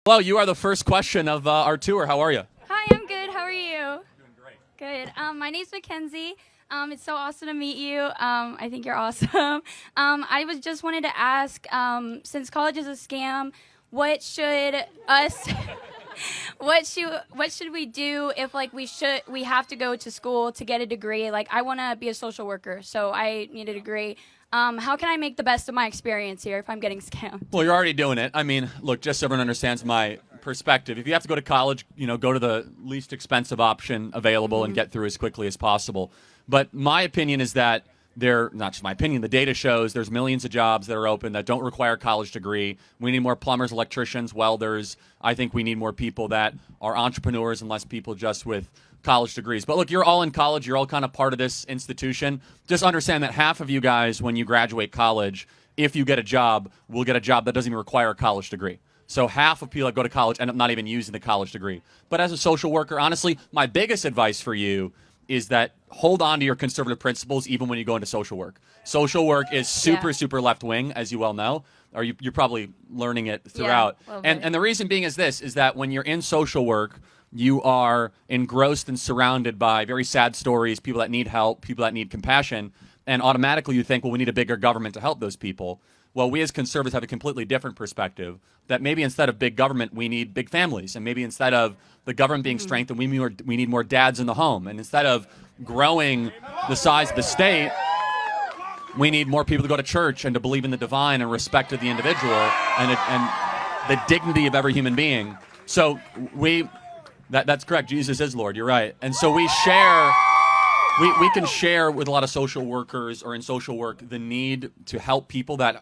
Hello, you are the first question of our tour. How are you? Hi, I'm good. How are you? Doing great. Good. My name's Mackenzie. It's so awesome to meet you. I think you're awesome. I was just wanted to ask, since college is a scam, what should us, what should we do if like we have to go to school to get a degree? Like I want to be a social worker, so I need a degree. How can I make the best of my experience here if I'm getting scammed? Well, you're already doing it. I mean, look, just so everyone understands my perspective, if you have to go to college, go to the least expensive option available and get through as quickly as possible. But my opinion is that not just my opinion, the data shows there's millions of jobs that are open that don't require a college degree. We need more plumbers, electricians, welders. I think we need more people that are entrepreneurs and less people just with college degrees. But look, you're all in college. You're all kind of part of this institution. Just understand that half of you guys, when you graduate college, if you get a job, will get a job that doesn't even require a college degree. So half of people that go to college end up not even using the college degree. But as a social worker, honestly, my biggest advice for you is that hold on to your conservative principles even when you go into social work. Social work is super left wing, as you well know, or you're probably learning it throughout. And the reason being is this, is that when you're in social work, you are engrossed and surrounded by very sad stories, people that need help, people that need compassion, and automatically you think, well, we need a bigger government to help those people. Well, we as conservatives have a completely different perspective, that maybe instead of big government, we need big families. And maybe instead of the government being strengthened, we need more dads in the home. And instead of growing the size of the state, we need more people to go to church and to believe in the divine and respect of the individual and the dignity of every human being. So that's correct. Jesus is Lord. You're right. And so we can share with a lot of social workers or in social work the need to help people that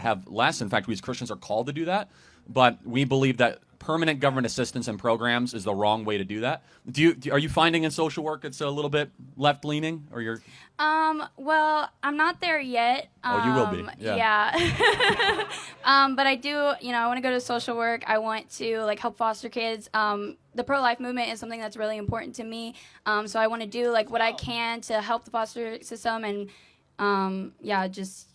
have less. In fact, we as Christians are called to do that. But we believe that permanent government assistance and programs is the wrong way to do that. Are you finding in social work it's a little bit left leaning, or you're? Well, I'm not there yet. Oh, you will be. Yeah. But I do. I want to go to social work. I want to help foster kids. The pro-life movement is something that's really important to me. So I want to do what I can to help the foster system and just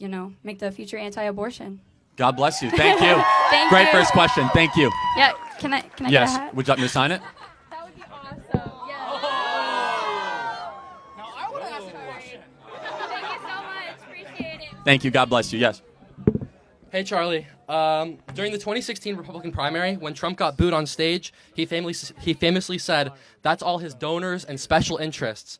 make the future anti-abortion. God bless you. Thank you. Thank Great you. first question. Thank you. Yeah. Can I get a Yes. hat? Would you like me to sign it? That would be awesome. Yeah. Now I want to ask a question. Thank you so much. Appreciate it. Thank you. God bless you. Yes. Hey, Charlie. During the 2016 Republican primary, when Trump got booed on stage, he famously said that's all his donors and special interests,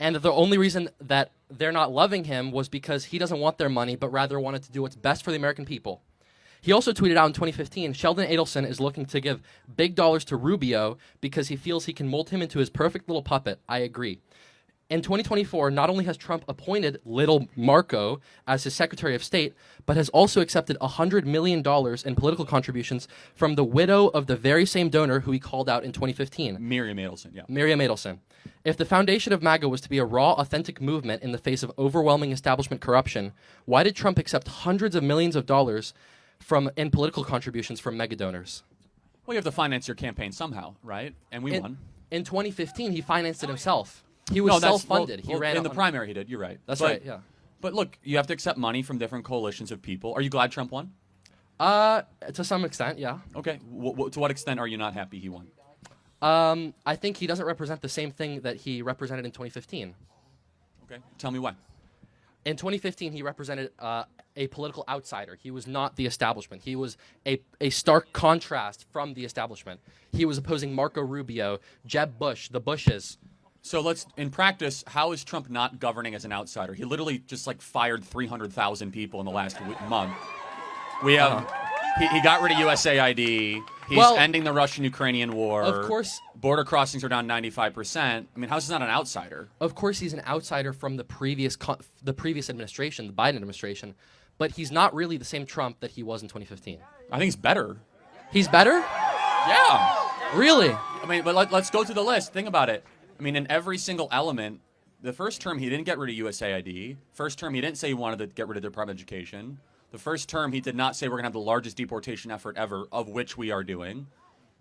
and that the only reason that they're not loving him was because he doesn't want their money, but rather wanted to do what's best for the American people. He also tweeted out in 2015, Sheldon Adelson is looking to give big dollars to Rubio because he feels he can mold him into his perfect little puppet. I agree. In 2024, not only has Trump appointed Little Marco as his Secretary of State, but has also accepted $100 million in political contributions from the widow of the very same donor who he called out in 2015. Miriam Adelson, yeah. Miriam Adelson. If the foundation of MAGA was to be a raw, authentic movement in the face of overwhelming establishment corruption, why did Trump accept hundreds of millions of dollars in political contributions from mega donors? Well, you have to finance your campaign somehow, right? And we won. In 2015, he financed it himself. He was self-funded. He ran in the primary. He did. You're right. Right. Yeah. But look, you have to accept money from different coalitions of people. Are you glad Trump won? To some extent, yeah. Okay. To what extent are you not happy he won? I think he doesn't represent the same thing that he represented in 2015. Okay. Tell me why. In 2015, he represented a political outsider. He was not the establishment. He was a stark contrast from the establishment. He was opposing Marco Rubio, Jeb Bush, the Bushes. So in practice, how is Trump not governing as an outsider? He literally just fired 300,000 people in the last month. We have, he got rid of USAID. He's ending the Russian-Ukrainian war. Of course. Border crossings are down 95%. I mean, how's he not an outsider? Of course he's an outsider from the previous administration, the Biden administration, but he's not really the same Trump that he was in 2015. I think he's better. He's better? Yeah. Really? I mean, but let's go through the list. Think about it. I mean, in every single element, the first term he didn't get rid of USAID. First term he didn't say he wanted to get rid of the Department of Education. The first term he did not say we're going to have the largest deportation effort ever, of which we are doing.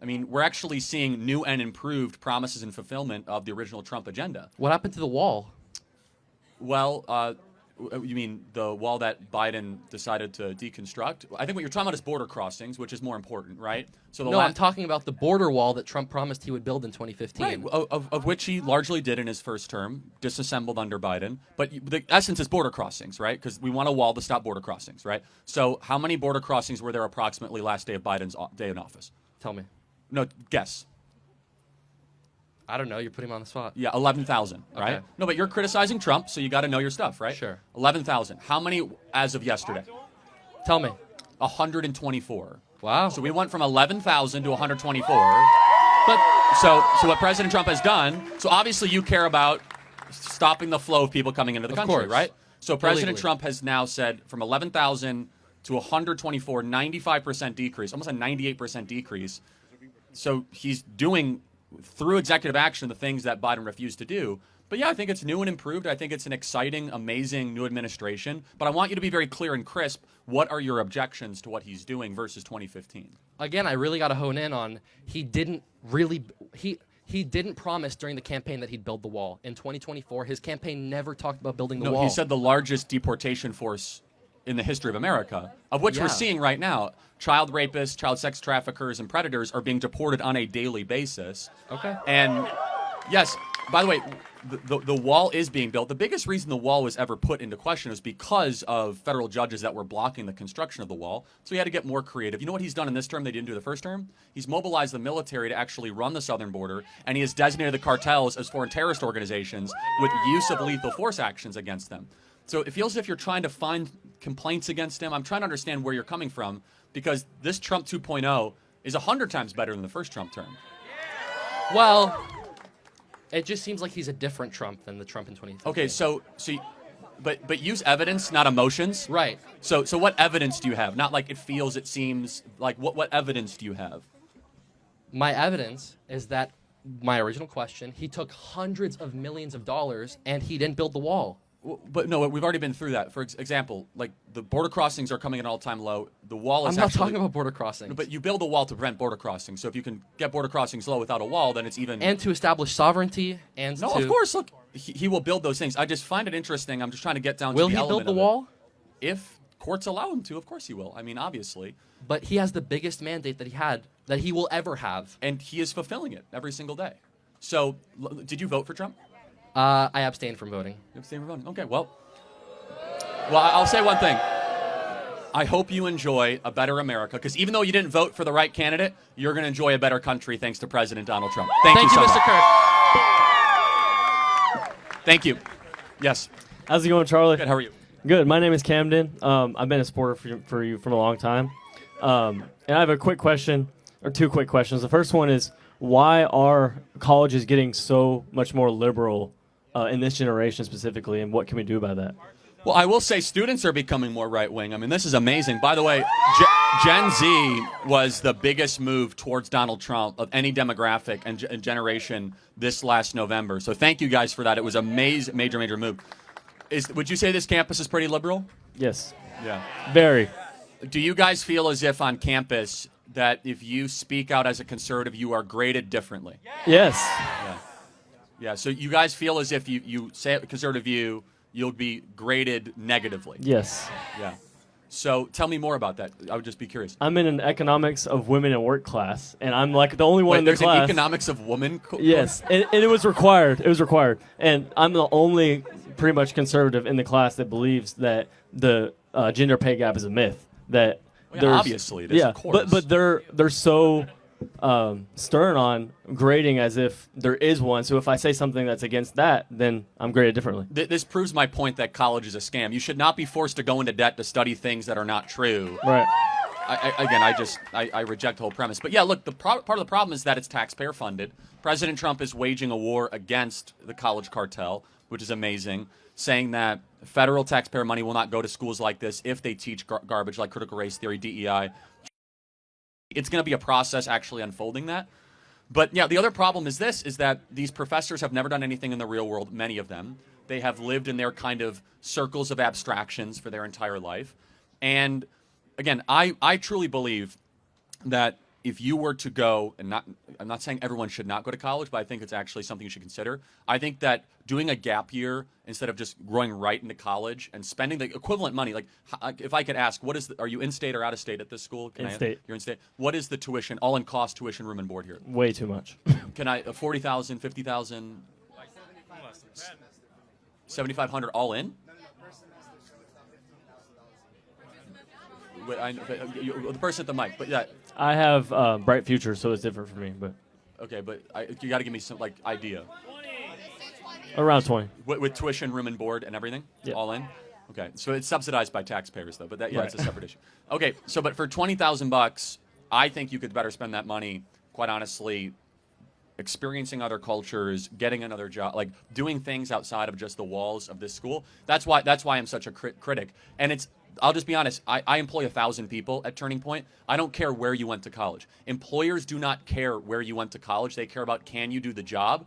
I mean, we're actually seeing new and improved promises and fulfillment of the original Trump agenda. What happened to the wall? Well, You mean the wall that Biden decided to deconstruct? I think what you're talking about is border crossings, which is more important, right? So No, I'm talking about the border wall that Trump promised he would build in 2015. Right, of which he largely did in his first term, disassembled under Biden. But the essence is border crossings, right? Because we want a wall to stop border crossings, right? So how many border crossings were there approximately last day of Biden's day in office? Tell me. No, guess. I don't know. You're putting me on the spot. Yeah, 11,000, right? Okay. No, but you're criticizing Trump, so you got to know your stuff, right? Sure. 11,000. How many as of yesterday? Tell me. 124. Wow. So we went from 11,000 to 124. But so what President Trump has done, so obviously you care about stopping the flow of people coming into the country, course. right? So President Illegally. Trump has now said from 11,000 to 124, 95% decrease, almost a 98% decrease. So he's doing, through executive action, the things that Biden refused to do. But yeah, I think it's new and improved. I think it's an exciting, amazing new administration. But I want you to be very clear and crisp. What are your objections to what he's doing versus 2015? Again, I really got to hone in on he didn't promise during the campaign that he'd build the wall. In 2024, his campaign never talked about building the wall. No, he said the largest deportation force in the history of America, of which we're seeing right now. Child rapists, child sex traffickers, and predators are being deported on a daily basis. Okay. And yes, by the way, the wall is being built. The biggest reason the wall was ever put into question is because of federal judges that were blocking the construction of the wall. So he had to get more creative. You know what he's done in this term they didn't do the first term? He's mobilized the military to actually run the southern border, and he has designated the cartels as foreign terrorist organizations with use of lethal force actions against them. So it feels as if you're trying to find complaints against him. I'm trying to understand where you're coming from, because this Trump 2.0 is 100 times better than the first Trump term. Well, it just seems like he's a different Trump than the Trump in 2015. Okay, but use evidence, not emotions. Right. So what evidence do you have? Not like it feels, it seems. Like what evidence do you have? My evidence is that my original question, he took hundreds of millions of dollars and he didn't build the wall. But no, we've already been through that. For example, like the border crossings are coming at an all-time low. The wall is I'm not talking about border crossings. But you build a wall to prevent border crossings. So if you can get border crossings low without a wall, then it's even... And to establish sovereignty and No, to... of course, look, he will build those things. I just find it interesting. I'm just trying to get down Will to the he element build the of it. wall? If courts allow him to, of course he will. I mean, obviously. But he has the biggest mandate that he will ever have. And he is fulfilling it every single day. So, did you vote for Trump? I abstained from voting. You abstained from voting? Okay, well, I'll say one thing. I hope you enjoy a better America, because even though you didn't vote for the right candidate, you're going to enjoy a better country thanks to President Donald Trump. Thank you so Mr. much. Kirk. Thank you. Yes. How's it going, Charlie? Good. How are you? Good. My name is Camden. I've been a supporter for you from a long time. And I have a quick question, or two quick questions. The first one is, why are colleges getting so much more liberal in this generation specifically, and what can we do about that? Well, I will say students are becoming more right-wing. I mean, this is amazing. By the way, Gen Z was the biggest move towards Donald Trump of any demographic and generation this last November. So thank you guys for that. It was a major move. Would you say this campus is pretty liberal? Yes. Yeah. Very. Do you guys feel as if on campus that if you speak out as a conservative, you are graded differently? Yes. Yeah. So you guys feel as if you say a conservative view, you'll be graded negatively? Yes. Yeah. So tell me more about that. I would just be curious. I'm in an economics of women and work class, and I'm like the only one in the there's class. an economics of women Yes, and it was required. It was required. And I'm the only pretty much conservative in the class that believes that the gender pay gap is a myth. That Well, yeah, obviously it is, yeah, of course. but they're so stern on grading as if there is one. So if I say something that's against that, then I'm graded differently. This proves my point that college is a scam. You should not be forced to go into debt to study things that are not true. Right. I reject the whole premise. But yeah, look, part of the problem is that it's taxpayer funded. President Trump is waging a war against the college cartel, which is amazing, saying that federal taxpayer money will not go to schools like this if they teach garbage like critical race theory, DEI. It's going to be a process actually unfolding that. But yeah, the other problem is that these professors have never done anything in the real world, many of them. They have lived in their kind of circles of abstractions for their entire life. And again, I truly believe that if you were to go, and I'm not saying everyone should not go to college, but I think it's actually something you should consider. I think that doing a gap year instead of just going right into college and spending the equivalent money, like if I could ask, are you in state or out of state at this school? In-state. You're in state. What is the tuition, all-in cost tuition, room and board here? Way too much. Can I 40,000, 50,000, 7,500 all in? The person at the mic, but yeah. I have bright future, so it's different for me. But Okay, but you got to give me some idea. Around 20. With tuition, room and board, and everything, Yeah. all in. Okay, so it's subsidized by taxpayers though, but that Right. it's a separate issue. Okay, so but for $20,000, I think you could better spend that money, quite honestly, experiencing other cultures, getting another job, like doing things outside of just the walls of this school. That's why I'm such a critic. And I'll just be honest. I employ 1,000 people at Turning Point. I don't care where you went to college. Employers do not care where you went to college. They care about can you do the job.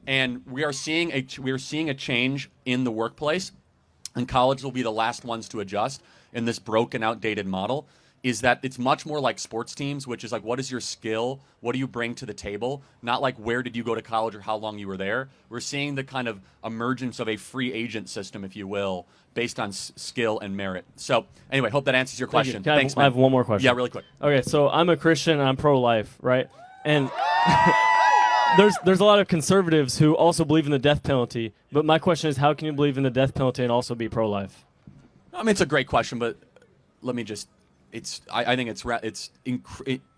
And we are seeing a change in the workplace, and college will be the last ones to adjust in this broken, outdated model. Is that it's much more like sports teams, which is like, what is your skill? What do you bring to the table? Not like where did you go to college or how long you were there. We're seeing the kind of emergence of a free agent system, if you will, based on skill and merit. So anyway, hope that answers your question. Thanks, man. I have one more question. Yeah, really quick. Okay, so I'm a Christian and I'm pro-life, right? And there's a lot of conservatives who also believe in the death penalty. But my question is, how can you believe in the death penalty and also be pro-life? I mean, it's a great question, but let me just. I think it's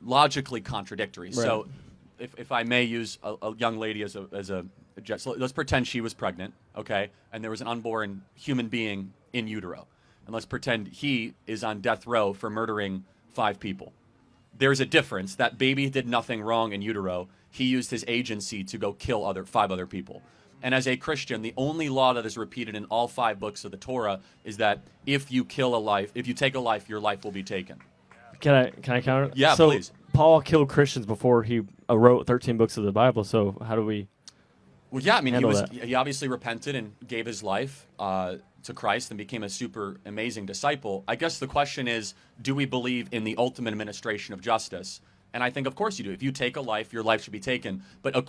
logically contradictory. Right. So, if I may use a young lady as a so let's pretend she was pregnant, okay, and there was an unborn human being in utero, and let's pretend he is on death row for murdering 5 people. There's a difference. That baby did nothing wrong in utero. He used his agency to go kill 5 other people. And as a Christian, the only law that is repeated in all 5 books of the Torah is that if you take a life, your life will be taken. Can I counter? Yeah, so please. Paul killed Christians before he wrote 13 books of the Bible. So how do we? Well, yeah, I mean, handle that? he obviously repented and gave his life to Christ and became a super amazing disciple. I guess the question is, do we believe in the ultimate administration of justice? And I think, of course, you do. If you take a life, your life should be taken. But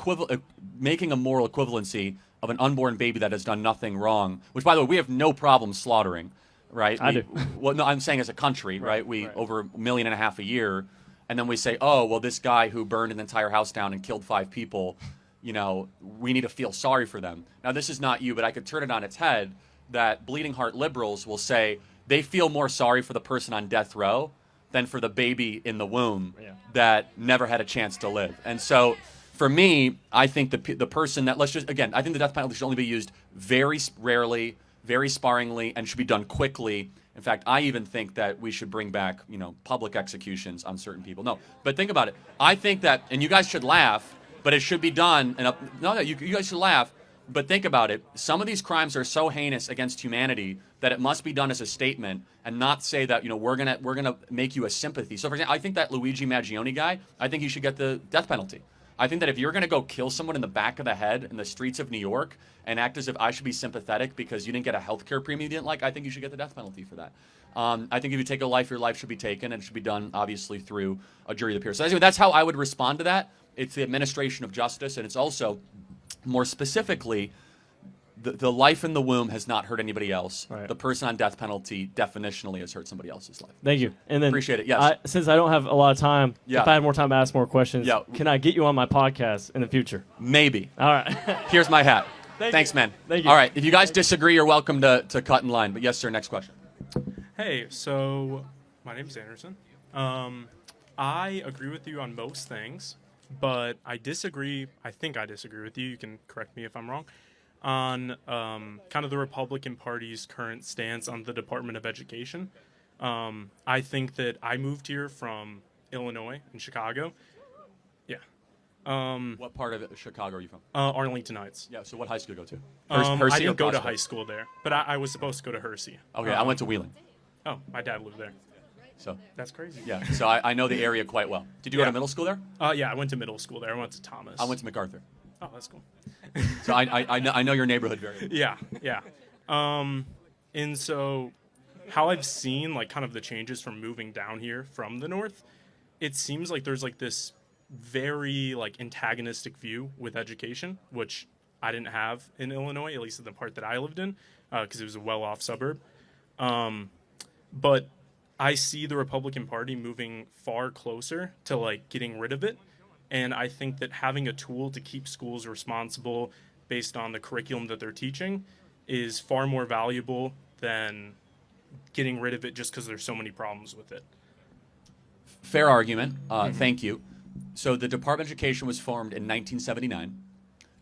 making a moral equivalency of an unborn baby that has done nothing wrong, which, by the way, we have no problem slaughtering, right? I do. Well, no, I'm saying as a country, right? We over 1.5 million a year, and then we say, oh, well, this guy who burned an entire house down and killed 5 people, we need to feel sorry for them. Now, this is not you, but I could turn it on its head that bleeding heart liberals will say they feel more sorry for the person on death row than for the baby in the womb that never had a chance to live. And so, for me, I think the person that, I think the death penalty should only be used very rarely, very sparingly, and should be done quickly. In fact, I even think that we should bring back, public executions on certain people. No, but think about it. I think that, and you guys should laugh, but it should be done. You guys should laugh. But think about it. Some of these crimes are so heinous against humanity that it must be done as a statement and not say that, we're gonna make you a sympathy. So, for example, I think that Luigi Maggioni guy, I think he should get the death penalty. I think that if you're going to go kill someone in the back of the head in the streets of New York and act as if I should be sympathetic because you didn't get a health care premium you didn't like, I think you should get the death penalty for that. I think if you take a life, your life should be taken, and it should be done, obviously, through a jury of the peers. So anyway, that's how I would respond to that. It's the administration of justice, and it's also, more specifically, the life in the womb has not hurt anybody else. Right. The person on death penalty definitionally has hurt somebody else's life. Thank you. And then Appreciate it, yes. Since I don't have a lot of time, Yeah. if I had more time to ask more questions, Yeah. can I get you on my podcast in the future? Maybe. All right. Here's my hat. Thank Thanks, you. man. Thank you. All right. If you guys disagree, you're welcome to cut in line. But yes, sir, next question. Hey, so my name's Anderson. I agree with you on most things, but I disagree. I think I disagree with you. You can correct me if I'm wrong. On kind of the Republican Party's current stance on the Department of Education. I think that I moved here from Illinois in Chicago. Yeah. What part of Chicago are you from? Arlington Heights. Yeah, so what high school do you go to? I Hersey or didn't go to Prospect? high school there, but I was supposed to go to Hersey. Okay, I went to Wheeling. Oh, my dad lived there. So, That's crazy. yeah, so I know the area quite well. Did you go to Yeah. middle school there? Yeah, I went to middle school there. I went to Thomas. I went to MacArthur. Oh, that's cool. So I know your neighborhood very well. Yeah. And so how I've seen like kind of the changes from moving down here from the north it seems like there's like this very like antagonistic view with education, which I didn't have in Illinois, at least in the part that I lived in, because it was a well-off suburb. But I see the Republican Party moving far closer to like getting rid of it. And I think that having a tool to keep schools responsible based on the curriculum that they're teaching is far more valuable than getting rid of it just because there's so many problems with it. Fair argument. Thank you. So the Department of Education was formed in 1979.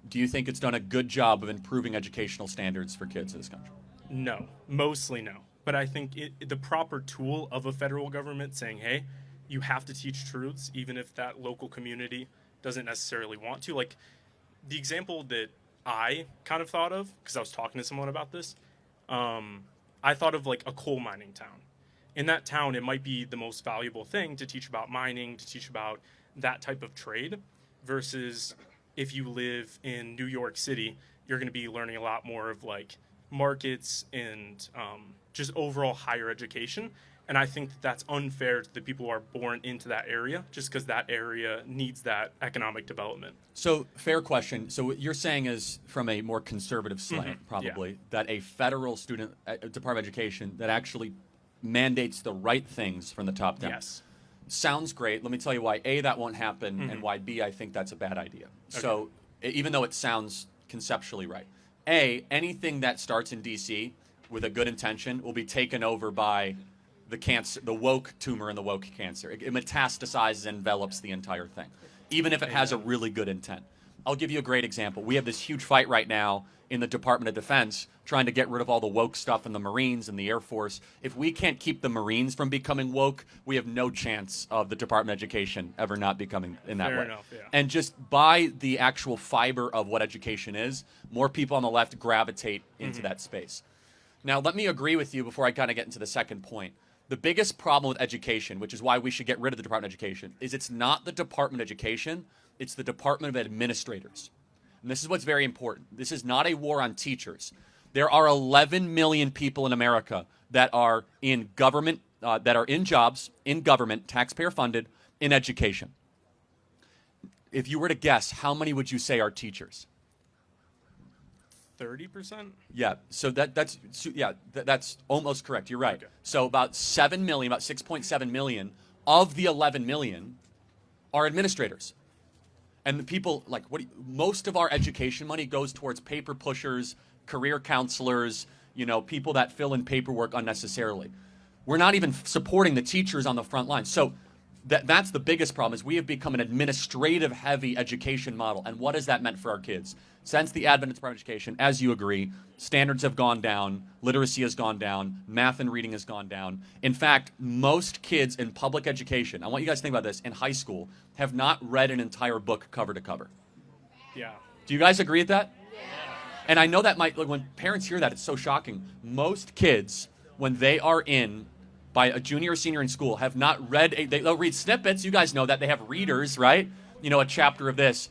Do you think it's done a good job of improving educational standards for kids in this country? No, mostly no. But I think the proper tool of a federal government saying, hey, you have to teach truths, even if that local community doesn't necessarily want to. Like the example that I kind of thought of, because I was talking to someone about this, I thought of like a coal mining town. In that town, it might be the most valuable thing to teach about mining, to teach about that type of trade, versus if you live in New York City, you're going to be learning a lot more of like markets and just overall higher education. And I think that that's unfair to the people who are born into that area, just because that area needs that economic development. So, fair question. So, what you're saying is, from a more conservative slant, probably, that a federal Department of Education that actually mandates the right things from the top down. Yes. Sounds great. Let me tell you why A, that won't happen, and why B, I think that's a bad idea. Okay. So, even though it sounds conceptually right, A, anything that starts in D.C. with a good intention will be taken over by the cancer, the woke tumor and the woke cancer. It metastasizes and envelops the entire thing, even if it has a really good intent. I'll give you a great example. We have this huge fight right now in the Department of Defense trying to get rid of all the woke stuff in the Marines and the Air Force. If we can't keep the Marines from becoming woke, we have no chance of the Department of Education ever not becoming in that Fair way. enough, yeah. And just by the actual fiber of what education is, more people on the left gravitate into that space. Now, let me agree with you before I kind of get into the second point. The biggest problem with education, which is why we should get rid of the Department of Education, is it's not the Department of Education, it's the Department of Administrators. And this is what's very important. This is not a war on teachers. There are 11 million people in America that are in government, that are in jobs, in government, taxpayer funded, in education. If you were to guess, how many would you say are teachers? 30%? Yeah, so that's almost correct. You're right. Okay. So about 7 million, about 6.7 million of the 11 million are administrators. And the people, like, most of our education money goes towards paper pushers, career counselors, people that fill in paperwork unnecessarily. We're not even supporting the teachers on the front line. So that's the biggest problem, is we have become an administrative-heavy education model. And what has that meant for our kids? Since the advent of Department of Education, as you agree, standards have gone down, literacy has gone down, math and reading has gone down. In fact, most kids in public education, I want you guys to think about this, in high school, have not read an entire book cover to cover. Yeah. Do you guys agree with that? Yeah. And I know that when parents hear that, it's so shocking. Most kids, when they are by a junior or senior in school, have not read, they'll read snippets. You guys know that. They have readers, right? A chapter of this.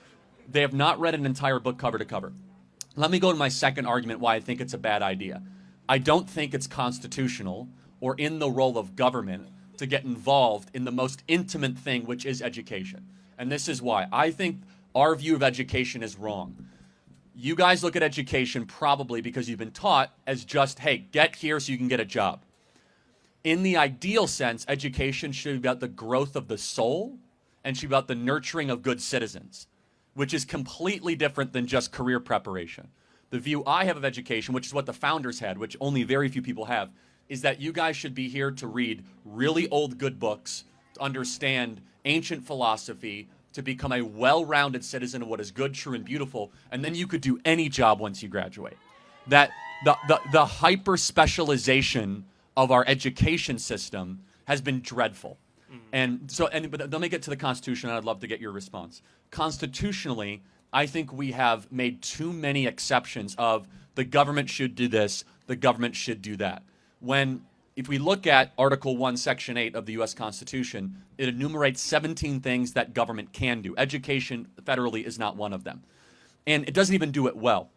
They have not read an entire book cover to cover. Let me go to my second argument why I think it's a bad idea. I don't think it's constitutional or in the role of government to get involved in the most intimate thing, which is education. And this is why. I think our view of education is wrong. You guys look at education probably because you've been taught as just, hey, get here so you can get a job. In the ideal sense, education should be about the growth of the soul and should be about the nurturing of good citizens, which is completely different than just career preparation. The view I have of education, which is what the founders had, which only very few people have, is that you guys should be here to read really old good books, to understand ancient philosophy, to become a well-rounded citizen of what is good, true, and beautiful, and then you could do any job once you graduate. That the hyper-specialization of our education system has been dreadful. But let me get to the Constitution, and I'd love to get your response. Constitutionally, I think we have made too many exceptions of the government should do this, the government should do that. If we look at Article 1, Section 8 of the U.S. Constitution, it enumerates 17 things that government can do. Education federally is not one of them. And it doesn't even do it well.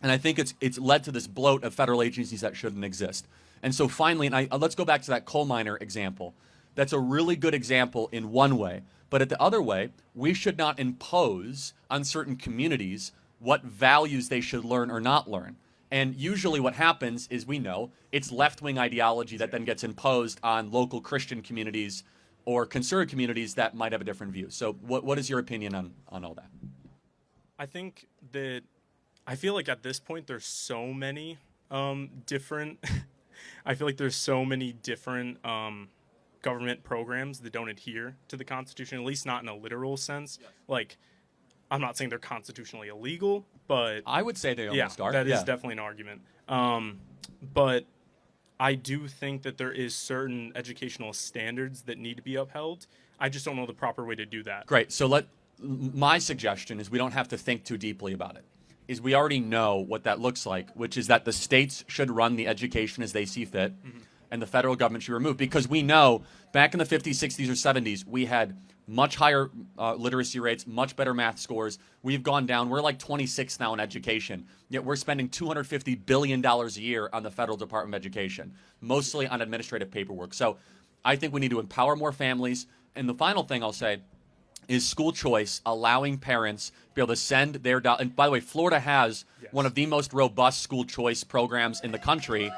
And I think it's led to this bloat of federal agencies that shouldn't exist. And so finally, let's go back to that coal miner example. That's a really good example in one way. But at the other way, we should not impose on certain communities what values they should learn or not learn. And usually what happens is, we know, it's left-wing ideology that then gets imposed on local Christian communities or conservative communities that might have a different view. So what is your opinion on all that? I think that I feel like at this point there's so many different I feel like there's so many different government programs that don't adhere to the Constitution, at least not in a literal sense. Like, I'm not saying they're constitutionally illegal, but I would say they almost are. That is definitely an argument. But I do think that there is certain educational standards that need to be upheld. I just don't know the proper way to do that. Great. So my suggestion is we don't have to think too deeply about it. Is we already know what that looks like, which is that the states should run the education as they see fit, and the federal government should remove. Because we know back in the 50s, 60s, or 70s, we had much higher literacy rates, much better math scores. We've gone down. We're like 26th now in education, yet we're spending $250 billion a year on the federal Department of Education, mostly on administrative paperwork. So I think we need to empower more families. And the final thing I'll say is school choice, allowing parents to be able to send their and by the way, Florida has one of the most robust school choice programs in the country,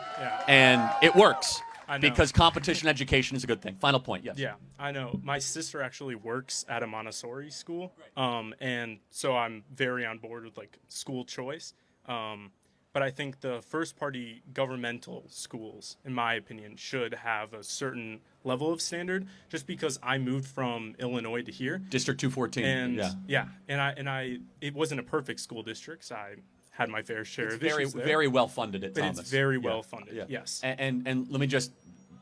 and it works because competition education is a good thing. Final point, yes. Yeah, I know. My sister actually works at a Montessori school, and so I'm very on board with like school choice. But I think the first-party governmental schools, in my opinion, should have a certain level of standard. Just because I moved from Illinois to here, District 214, and it wasn't a perfect school district. So I had my fair share of issues there. Very well funded at but Thomas. It's very well funded. Yes. And let me just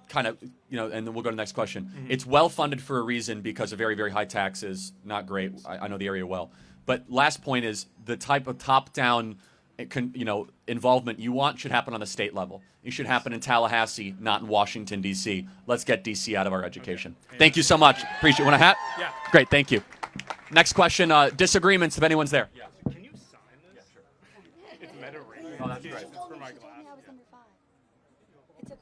kind of, and then we'll go to the next question. It's well funded for a reason, because of very, very high taxes. Not great. I know the area well. But last point is the type of top-down involvement you want should happen on the state level. It should happen in Tallahassee, not in Washington, D.C. Let's get D.C. out of our education. Okay. Thank you so much. Appreciate it. Want a hat? Yeah. Great. Thank you. Next question, disagreements, if anyone's there. Yeah. Can you sign this? Yeah, sure. It's Meta Ray-Bans. Oh, that's great. It's for my glasses.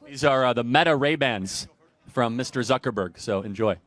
These are the Meta Ray-Bans from Mr. Zuckerberg, so enjoy.